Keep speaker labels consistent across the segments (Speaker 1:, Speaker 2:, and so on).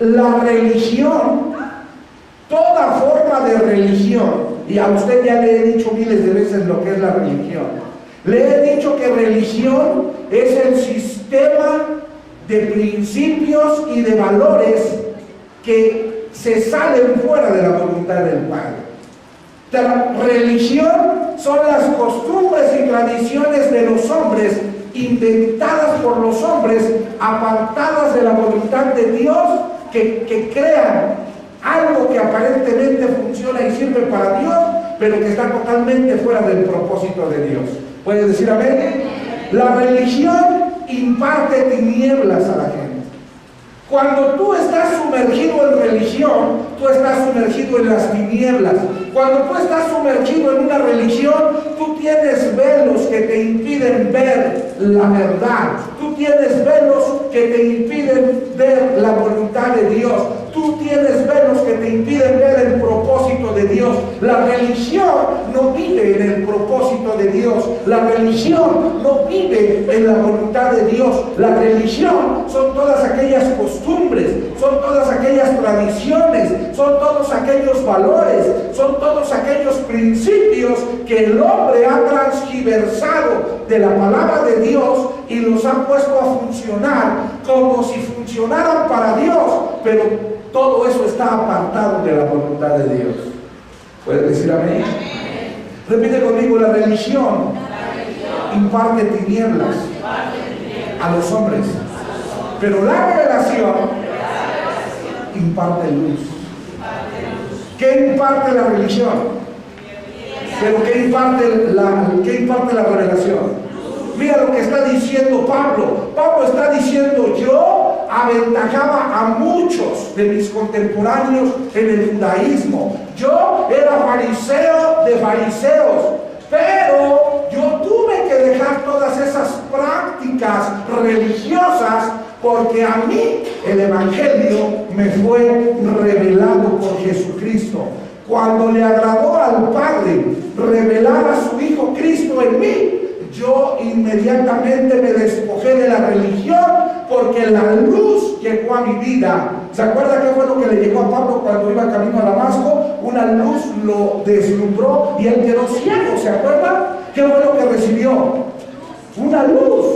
Speaker 1: la religión, toda forma de religión, y a usted ya le he dicho miles de veces lo que es la religión. Le he dicho que religión es el sistema de principios y de valores que se salen fuera de la voluntad del Padre. La religión son las costumbres y tradiciones de los hombres, inventadas por los hombres, apartadas de la voluntad de Dios, que crean algo que aparentemente funciona y sirve para Dios, pero que está totalmente fuera del propósito de Dios. ¿Puedes decir amén? La religión imparte tinieblas a la gente. Cuando tú estás sumergido en religión, tú estás sumergido en las tinieblas. Cuando tú estás sumergido en una religión, tú tienes velos que te impiden ver la verdad. Tú tienes velos que te impiden ver la voluntad de Dios. Tú tienes velos que te impiden ver el propósito de Dios. La religión no vive en el propósito de Dios. La religión no vive en la voluntad de Dios. La religión son todas aquellas costumbres, son todas aquellas tradiciones, son todos aquellos valores, son todos aquellos principios que el hombre ha transgiversado de la palabra de Dios y los ha puesto a funcionar como si funcionaran para Dios, pero todo eso está apartado de la voluntad de Dios. ¿Puedes decir amén? Repite conmigo: la religión imparte tinieblas a los hombres, pero la revelación imparte luz. ¿Qué imparte la religión? Pero ¿qué imparte la revelación? Mira lo que está diciendo Pablo. Pablo está diciendo: yo aventajaba a muchos de mis contemporáneos en el judaísmo. Yo era fariseo de fariseos, pero yo tuve que dejar todas esas prácticas religiosas, porque a mí el evangelio me fue revelado por Jesucristo. Cuando le agradó al Padre revelar a su Hijo Cristo en mí, yo inmediatamente me despojé de la religión, porque la luz llegó a mi vida. ¿Se acuerda qué fue lo que le llegó a Pablo cuando iba camino a Damasco? Una luz lo deslumbró y él quedó ciego. ¿Se acuerda? ¿Qué fue lo que recibió? Una luz.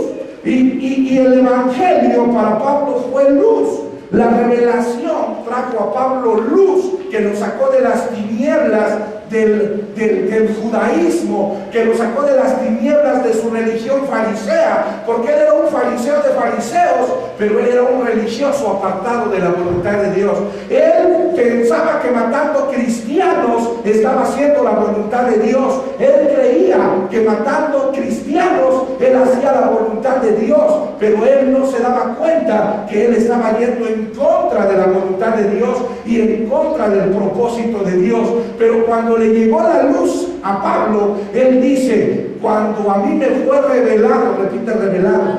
Speaker 1: Y el evangelio para Pablo fue luz. La revelación trajo a Pablo luz, que lo sacó de las tinieblas del judaísmo, que lo sacó de las tinieblas de su religión farisea, porque él era un fariseo de fariseos, pero él era un religioso apartado de la voluntad de Dios. Él pensaba que matando cristianos estaba haciendo la voluntad de Dios. Él creía que matando cristianos él hacía la voluntad de Dios, pero él no se daba cuenta que él estaba yendo en contra de la voluntad de Dios y en contra del propósito de Dios. Pero cuando le llegó la luz a Pablo, él dice: cuando a mí me fue revelado, repite, revelado,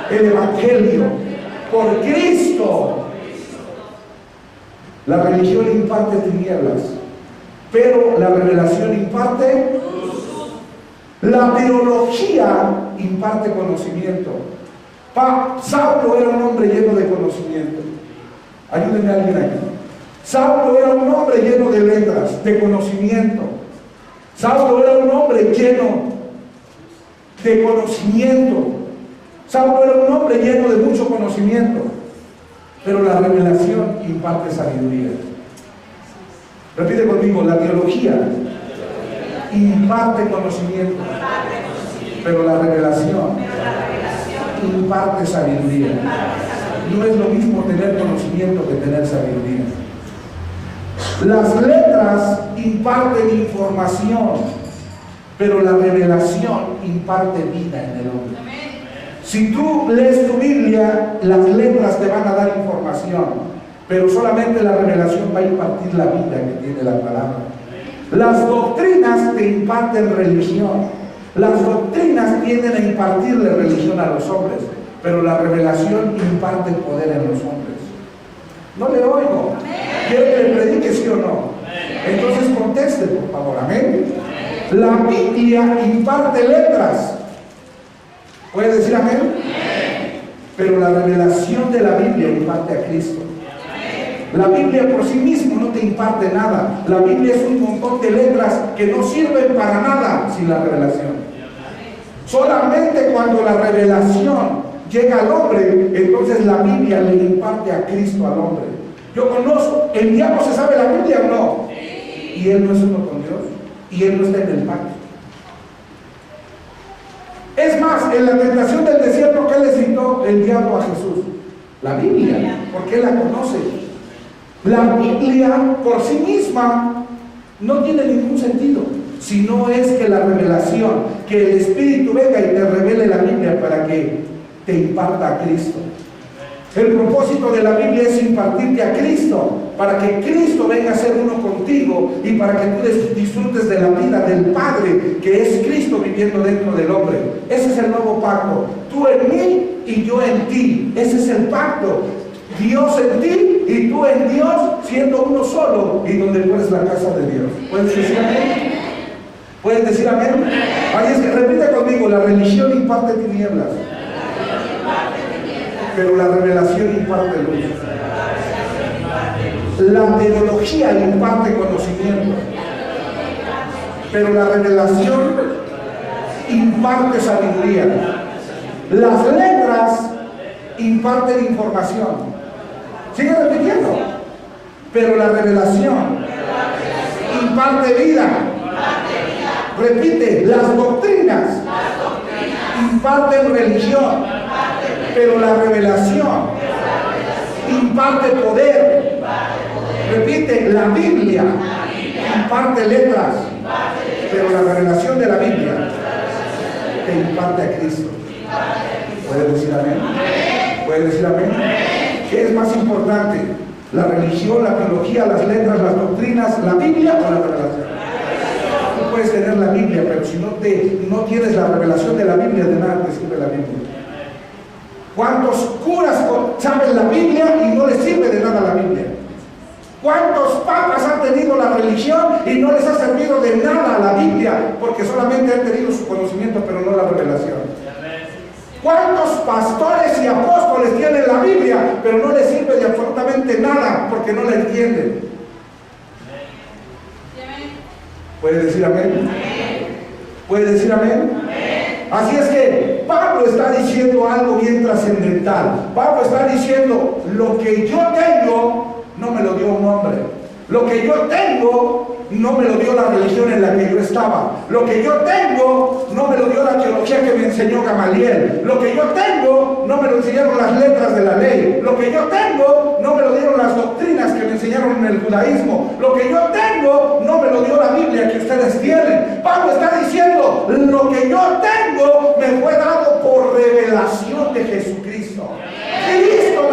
Speaker 1: el evangelio por Cristo. La religión imparte tinieblas, pero la revelación imparte luz. La teología imparte conocimiento. Saulo era un hombre lleno de conocimiento. Ayúdenme a alguien aquí. Saulo era un hombre lleno de letras, de conocimiento. Saulo era un hombre lleno de conocimiento. Saulo era un hombre lleno de mucho conocimiento. Pero la revelación imparte sabiduría. Repite conmigo: la teología imparte conocimiento, pero la revelación imparte sabiduría. No es lo mismo tener conocimiento que tener sabiduría. Las letras imparten información, pero la revelación imparte vida en el hombre. Si tú lees tu Biblia, las letras te van a dar información, pero solamente la revelación va a impartir la vida que tiene la palabra. Las doctrinas te imparten religión. Las doctrinas tienden a impartirle religión a los hombres, pero la revelación imparte poder en los hombres. No le oigo. ¿Quiere que le predique, sí o no? Entonces conteste, por favor. Amén. La Biblia imparte letras. ¿Puede decir amén? Pero la revelación de la Biblia imparte a Cristo. La Biblia por sí mismo no te imparte nada. La Biblia es un montón de letras que no sirven para nada sin la revelación. Solamente cuando la revelación llega al hombre, entonces la Biblia le imparte a Cristo al hombre. Yo conozco, ¿el diablo se sabe la Biblia o no? Y él no es uno con Dios, y él no está en el pacto. Es más, en la tentación del desierto, ¿qué le citó el diablo a Jesús? La Biblia, porque él la conoce. La Biblia por sí misma no tiene ningún sentido, si no es que la revelación, que el Espíritu venga y te revele la Biblia para que te imparta a Cristo. El propósito de la Biblia es impartirte a Cristo, para que Cristo venga a ser uno contigo y para que tú disfrutes de la vida del Padre, que es Cristo viviendo dentro del hombre. Ese es el nuevo pacto. Tú en mí y yo en ti. Ese es el pacto. Dios en ti y tú en Dios, siendo uno solo, y donde tú eres la casa de Dios. ¿Puedes decir amén? ¿Puedes decir amén? Ahí es que repite conmigo: la religión imparte tinieblas, pero la revelación imparte luz. La teología imparte conocimiento, pero la revelación imparte sabiduría. Las letras imparten información. Sigue repitiendo. Pero la revelación imparte vida. Repite: las doctrinas imparten religión, pero la revelación imparte poder. Repite: la Biblia imparte letras, pero la revelación de la Biblia te imparte a Cristo. ¿Puedes decir amén? ¿Puedes decir amén? ¿Qué es más importante? ¿La religión, la teología, las letras, las doctrinas, la Biblia o la revelación? Tú puedes tener la Biblia, pero si no tienes la revelación de la Biblia, de nada te sirve la Biblia. ¿Cuántos curas saben la Biblia y no les sirve de nada la Biblia? ¿Cuántos papas han tenido la religión y no les ha servido de nada la Biblia? Porque solamente han tenido su conocimiento, pero no la revelación. ¿Cuántos pastores y apóstoles tienen la Biblia, pero no les sirve de absolutamente nada porque no la entienden? ¿Puede decir amén? ¿Puede decir amén? Así es que Pablo está diciendo algo bien trascendental. Pablo está diciendo: lo que yo tengo no me lo dio un hombre. Lo que yo tengo no me lo dio la religión en la que yo estaba. Lo que yo tengo no me lo dio la teología que me enseñó Gamaliel. Lo que yo tengo no me lo enseñaron las letras de la ley. Lo que yo tengo no me lo dieron las doctrinas que me enseñaron en el judaísmo. Lo que yo tengo no me lo dio la Biblia que ustedes tienen. Pablo está diciendo: lo que yo tengo me fue dado por revelación de Jesucristo. Cristo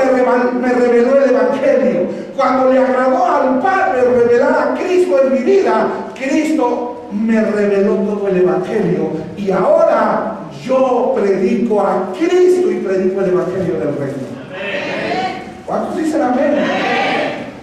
Speaker 1: me reveló el Evangelio. Cuando le agradó al Padre revelar a Cristo en mi vida, Cristo me reveló todo el Evangelio. Y ahora yo predico a Cristo y predico el Evangelio del reino. ¿Cuántos dicen amén?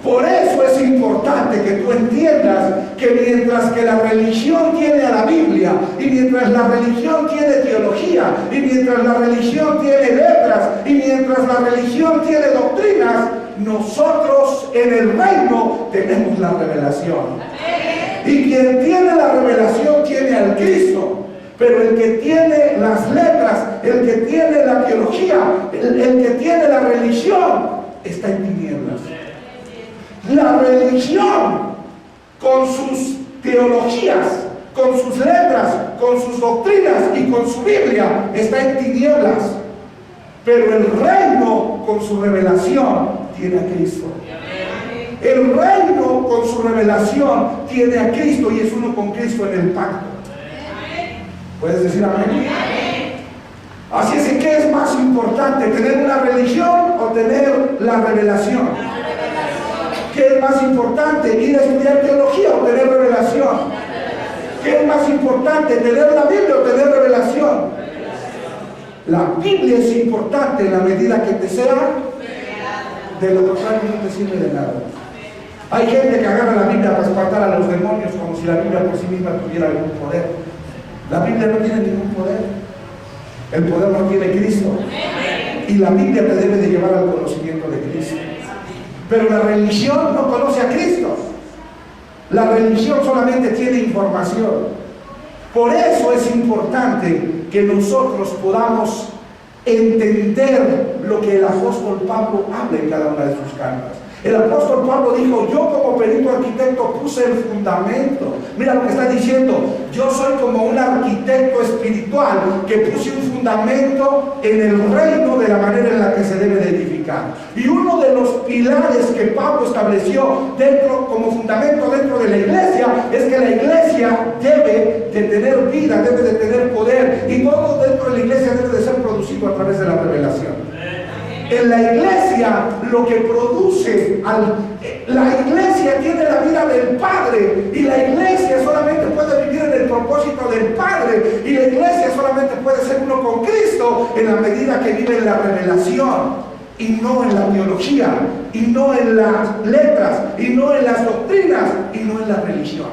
Speaker 1: Por eso es importante que tú entiendas que mientras que la religión tiene a la Biblia, y mientras la religión tiene teología, y mientras la religión tiene letras, y mientras la religión tiene doctrinas, nosotros en el reino tenemos la revelación. Y quien tiene la revelación tiene al Cristo. Pero el que tiene las letras, el que tiene la teología, el que tiene la religión, está en tinieblas. La religión, con sus teologías, con sus letras, con sus doctrinas y con su Biblia, está en tinieblas. Pero el reino, con su revelación, tiene a Cristo. El reino, con su revelación, tiene a Cristo y es uno con Cristo en el pacto. ¿Puedes decir amén? Así es que, ¿qué es más importante? ¿Tener una religión o tener la revelación? ¿Qué es más importante? ¿Ir a estudiar teología o tener revelación? ¿Qué es más importante? ¿Tener la Biblia o tener revelación? La Biblia es importante en la medida que te sea, de lo contrario no te sirve de nada. Hay gente que agarra la Biblia para espantar a los demonios como si la Biblia por sí misma tuviera algún poder. La Biblia no tiene ningún poder. El poder no tiene Cristo. Y la Biblia te debe de llevar al conocimiento de Cristo. Pero la religión no conoce a Cristo. La religión solamente tiene información. Por eso es importante que nosotros podamos entender lo que el apóstol Pablo habla en cada una de sus cartas. El apóstol Pablo dijo: yo como perito arquitecto puse el fundamento. Mira lo que está diciendo: yo soy como un arquitecto espiritual que puse un fundamento en el reino de la manera en la que se debe de edificar. Y uno de los pilares que Pablo estableció como fundamento dentro de la iglesia es que la iglesia debe de tener vida, debe de tener poder, y todo dentro de la iglesia debe de ser producido a través de la revelación. En la iglesia lo que produce, la iglesia tiene la vida del Padre, y la iglesia solamente puede vivir en el propósito del Padre, y la iglesia solamente puede ser uno con Cristo en la medida que vive en la revelación, y no en la teología, y no en las letras, y no en las doctrinas, y no en la religión.